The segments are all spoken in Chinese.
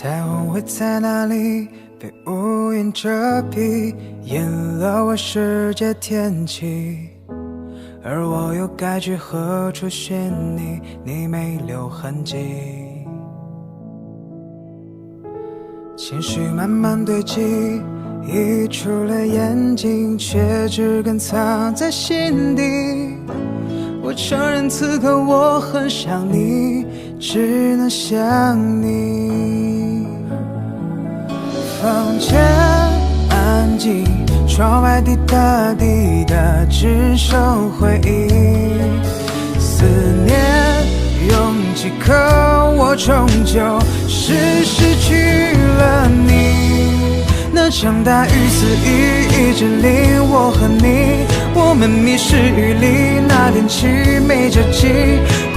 彩虹会在哪里被乌云遮蔽，淹了我世界天气，而我又该去何处寻你，你没留痕迹。情绪慢慢堆积，溢出了眼睛，却只敢藏在心底。我承认此刻我很想你，只能想你。房间安静，窗外滴答滴答，只剩回忆。思念拥挤，可我终究是失去了你。那场大雨肆意一直淋我和你，我们迷失雨里，那天起没交集。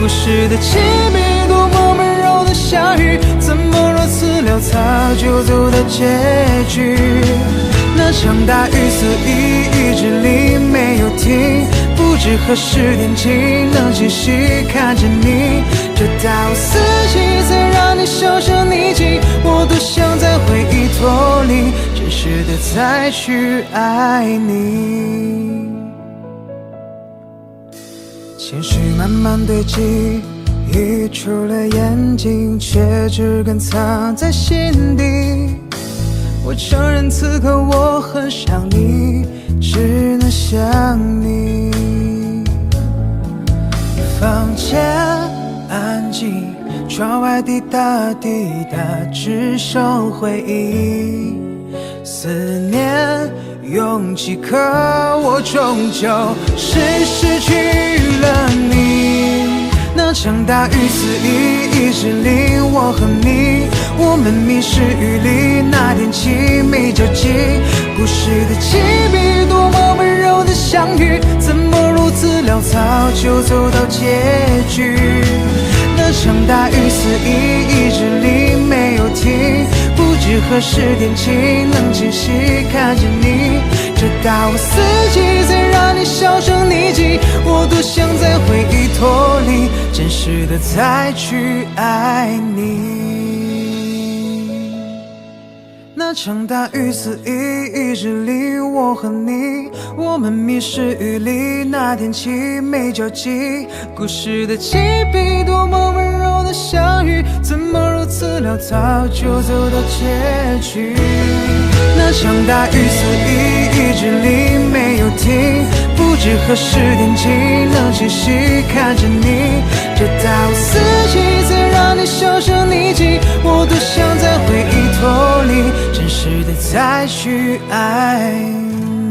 故事的起笔多么温柔的相遇，怎么如此潦草就走到结局。那场大雨肆意一直淋没有停，不知何时天晴能清晰看见你。这大雾四季才让你销声匿迹，我多想在回忆脱离，真实的再去爱你。情绪慢慢堆积，溢出了眼睛，却只敢藏在心底。我承认此刻我很想你，只能想你。房间安静，窗外滴答滴答，只剩回忆。思念拥挤，可我终究是失去了你。那场大雨肆意一直淋我和你，我们迷失雨里，那天起没交集。故事的起笔多么温柔的相遇，怎么如此潦草就走到结局。那场大雨肆意一直淋没有停，不知何时天晴能清晰看见你。这大雾四季才让你销声匿迹，我多想在回忆脱离，真实的再去爱你。那场大雨肆意一直淋我和你，我们迷失雨里，那天起没交集。故事的起笔多么温柔的相遇，怎么如此潦草就走到结局。那场大雨肆意一直淋没有停，不知何时天晴能清晰看见你。这大雾四季才让你销声匿迹，我多想在回忆脱离，真实的再去爱你。